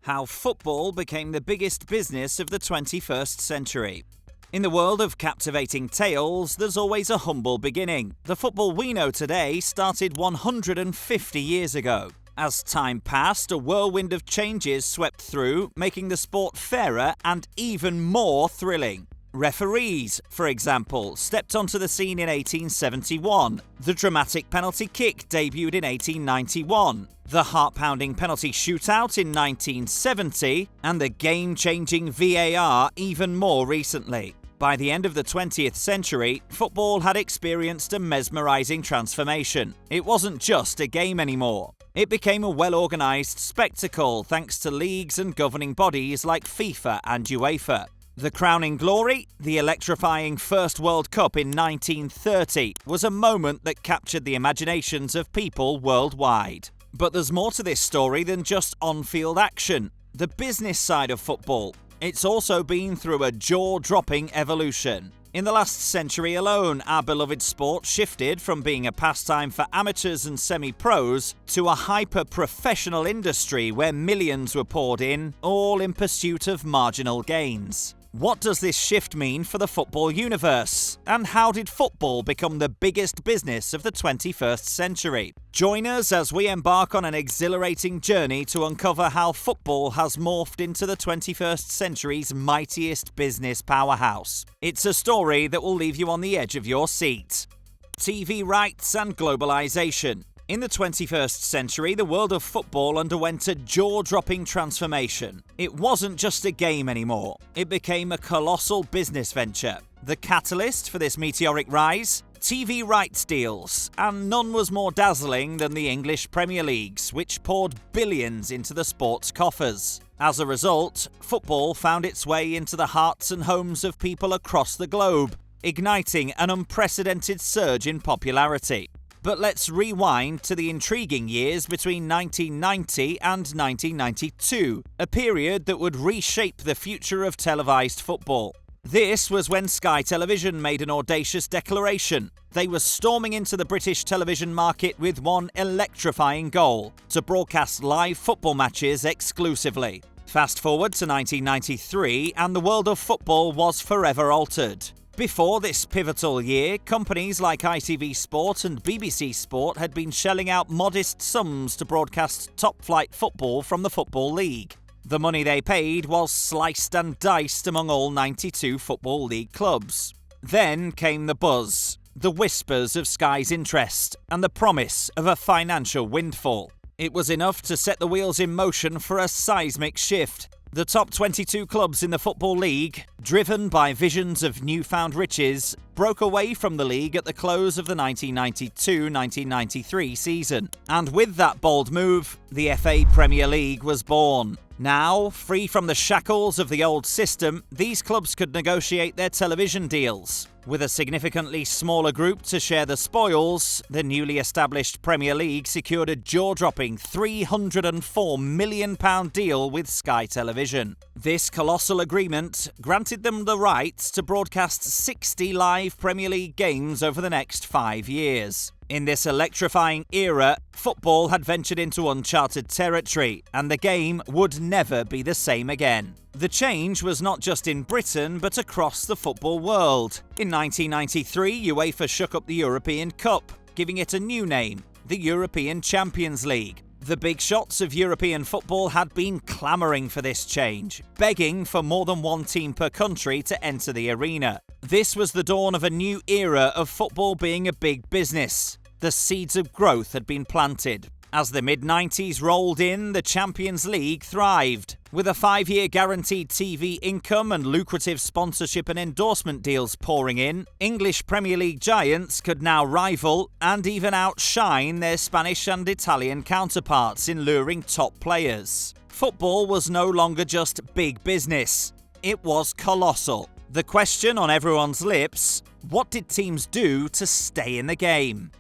How football became the biggest business of the 21st century. In the world of captivating tales, there's always a humble beginning. The football we know today started 150 years ago. As time passed, a whirlwind of changes swept through, making the sport fairer and even more thrilling. Referees, for example, stepped onto the scene in 1871. The dramatic penalty kick debuted in 1891. The heart-pounding penalty shootout in 1970, and the game-changing VAR even more recently. By the end of the 20th century, football had experienced a mesmerizing transformation. It wasn't just a game anymore. It became a well-organized spectacle thanks to leagues and governing bodies like FIFA and UEFA. The crowning glory, the electrifying First World Cup in 1930, was a moment that captured the imaginations of people worldwide. But there's more to this story than just on-field action. The business side of football. It's also been through a jaw-dropping evolution. In the last century alone, our beloved sport shifted from being a pastime for amateurs and semi-pros to a hyper-professional industry where millions were poured in, all in pursuit of marginal gains. What does this shift mean for the football universe? And how did football become the biggest business of the 21st century? Join us as we embark on an exhilarating journey to uncover how football has morphed into the 21st century's mightiest business powerhouse. It's a story that will leave you on the edge of your seat. TV rights and globalization. In the 21st century, the world of football underwent a jaw-dropping transformation. It wasn't just a game anymore. It became a colossal business venture. The catalyst for this meteoric rise? TV rights deals, and none was more dazzling than the English Premier Leagues, which poured billions into the sport's coffers. As a result, football found its way into the hearts and homes of people across the globe, igniting an unprecedented surge in popularity. But let's rewind to the intriguing years between 1990 and 1992, a period that would reshape the future of televised football. This was when Sky Television made an audacious declaration. They were storming into the British television market with one electrifying goal: to broadcast live football matches exclusively. Fast forward to 1993, and the world of football was forever altered. Before this pivotal year, companies like ITV Sport and BBC Sport had been shelling out modest sums to broadcast top-flight football from the Football League. The money they paid was sliced and diced among all 92 Football League clubs. Then came the buzz, the whispers of Sky's interest, and the promise of a financial windfall. It was enough to set the wheels in motion for a seismic shift. The top 22 clubs in the Football League, driven by visions of newfound riches, broke away from the league at the close of the 1992-1993 season. And with that bold move, the FA Premier League was born. Now, free from the shackles of the old system, these clubs could negotiate their television deals. With a significantly smaller group to share the spoils, the newly established Premier League secured a jaw-dropping £304 million deal with Sky Television. This colossal agreement granted them the rights to broadcast 60 live Premier League games over the next 5 years. In this electrifying era, football had ventured into uncharted territory, and the game would never be the same again. The change was not just in Britain, but across the football world. In 1993, UEFA shook up the European Cup, giving it a new name, the European Champions League. The big shots of European football had been clamouring for this change, begging for more than one team per country to enter the arena. This was the dawn of a new era of football being a big business. The seeds of growth had been planted. As the mid-90s rolled in, the Champions League thrived. With a 5-year guaranteed TV income and lucrative sponsorship and endorsement deals pouring in, English Premier League giants could now rival and even outshine their Spanish and Italian counterparts in luring top players. Football was no longer just big business. It was colossal. The question on everyone's lips: what did teams do to stay in the game?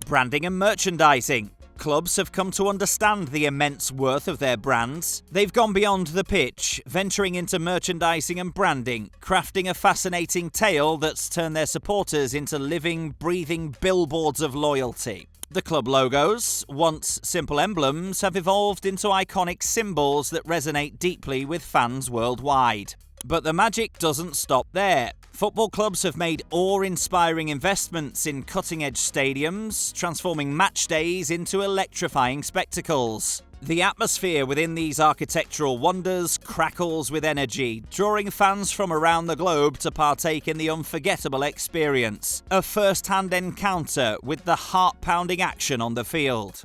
Branding and merchandising. Clubs have come to understand the immense worth of their brands. They've gone beyond the pitch, venturing into merchandising and branding, crafting a fascinating tale that's turned their supporters into living, breathing billboards of loyalty. The club logos, once simple emblems, have evolved into iconic symbols that resonate deeply with fans worldwide. But the magic doesn't stop there. Football clubs have made awe-inspiring investments in cutting-edge stadiums, transforming match days into electrifying spectacles. The atmosphere within these architectural wonders crackles with energy, drawing fans from around the globe to partake in the unforgettable experience, a first-hand encounter with the heart-pounding action on the field.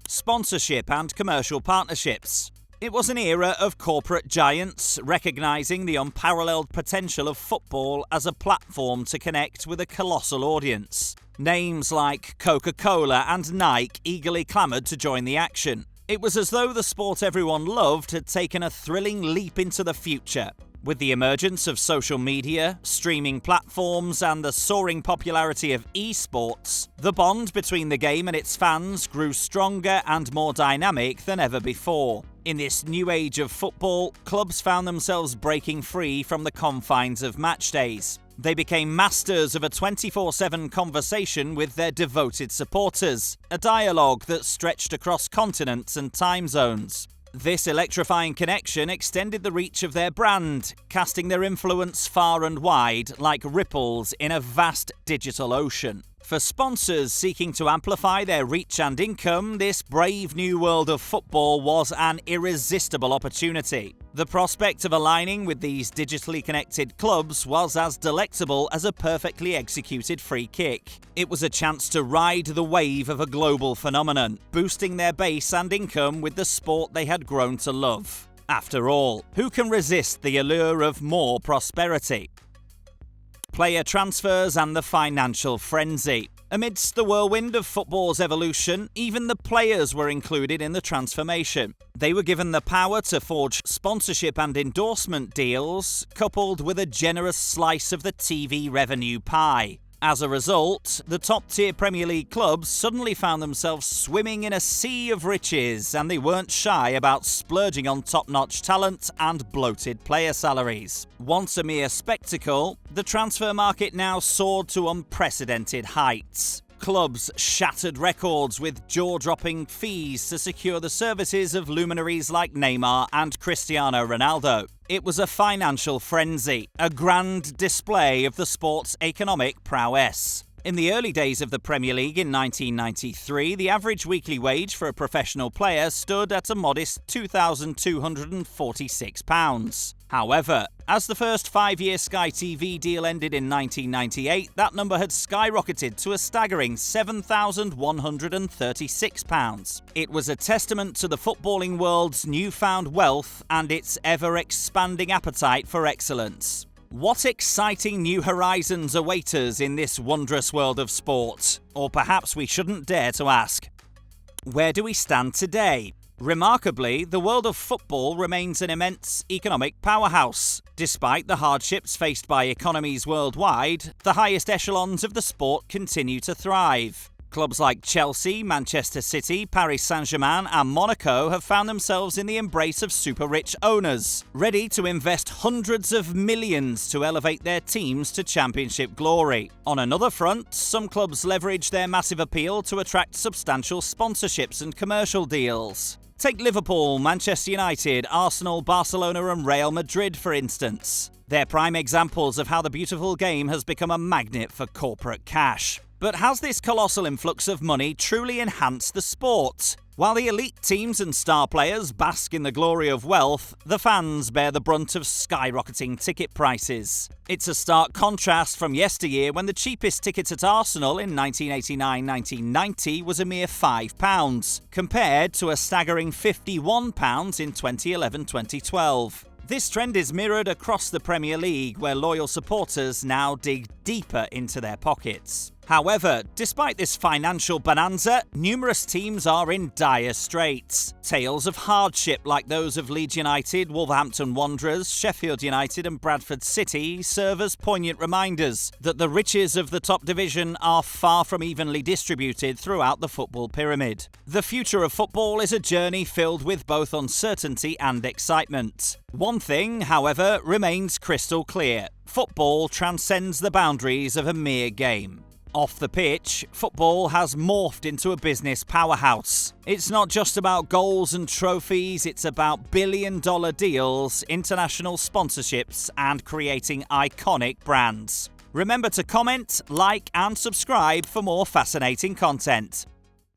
Sponsorship and commercial partnerships. It was an era of corporate giants recognising the unparalleled potential of football as a platform to connect with a colossal audience. Names like Coca-Cola and Nike eagerly clamoured to join the action. It was as though the sport everyone loved had taken a thrilling leap into the future. With the emergence of social media, streaming platforms, and the soaring popularity of esports, the bond between the game and its fans grew stronger and more dynamic than ever before. In this new age of football, clubs found themselves breaking free from the confines of match days. They became masters of a 24/7 conversation with their devoted supporters, a dialogue that stretched across continents and time zones. This electrifying connection extended the reach of their brand, casting their influence far and wide like ripples in a vast digital ocean. For sponsors seeking to amplify their reach and income, this brave new world of football was an irresistible opportunity. The prospect of aligning with these digitally connected clubs was as delectable as a perfectly executed free kick. It was a chance to ride the wave of a global phenomenon, boosting their base and income with the sport they had grown to love. After all, who can resist the allure of more prosperity? Player transfers and the financial frenzy. Amidst the whirlwind of football's evolution, even the players were included in the transformation. They were given the power to forge sponsorship and endorsement deals, coupled with a generous slice of the TV revenue pie. As a result, the top-tier Premier League clubs suddenly found themselves swimming in a sea of riches, and they weren't shy about splurging on top-notch talent and bloated player salaries. Once a mere spectacle, the transfer market now soared to unprecedented heights. Clubs shattered records with jaw-dropping fees to secure the services of luminaries like Neymar and Cristiano Ronaldo. It was a financial frenzy, a grand display of the sport's economic prowess. In the early days of the Premier League in 1993, the average weekly wage for a professional player stood at a modest £2,246. However, as the first 5-year Sky TV deal ended in 1998, that number had skyrocketed to a staggering £7,136. It was a testament to the footballing world's newfound wealth and its ever-expanding appetite for excellence. What exciting new horizons await us in this wondrous world of sport? Or perhaps we shouldn't dare to ask. Where do we stand today? Remarkably, the world of football remains an immense economic powerhouse. Despite the hardships faced by economies worldwide, the highest echelons of the sport continue to thrive. Clubs like Chelsea, Manchester City, Paris Saint-Germain and Monaco have found themselves in the embrace of super-rich owners, ready to invest hundreds of millions to elevate their teams to championship glory. On another front, some clubs leverage their massive appeal to attract substantial sponsorships and commercial deals. Take Liverpool, Manchester United, Arsenal, Barcelona and Real Madrid, for instance. They're prime examples of how the beautiful game has become a magnet for corporate cash. But has this colossal influx of money truly enhanced the sport? While the elite teams and star players bask in the glory of wealth, the fans bear the brunt of skyrocketing ticket prices. It's a stark contrast from yesteryear when the cheapest ticket at Arsenal in 1989-1990 was a mere £5, compared to a staggering £51 in 2011-2012. This trend is mirrored across the Premier League, where loyal supporters now dig deeper into their pockets. However, despite this financial bonanza, numerous teams are in dire straits. Tales of hardship like those of Leeds United, Wolverhampton Wanderers, Sheffield United and Bradford City serve as poignant reminders that the riches of the top division are far from evenly distributed throughout the football pyramid. The future of football is a journey filled with both uncertainty and excitement. One thing, however, remains crystal clear. Football transcends the boundaries of a mere game. Off the pitch, football has morphed into a business powerhouse. It's not just about goals and trophies, it's about billion-dollar deals, international sponsorships, and creating iconic brands. Remember to comment, like, and subscribe for more fascinating content.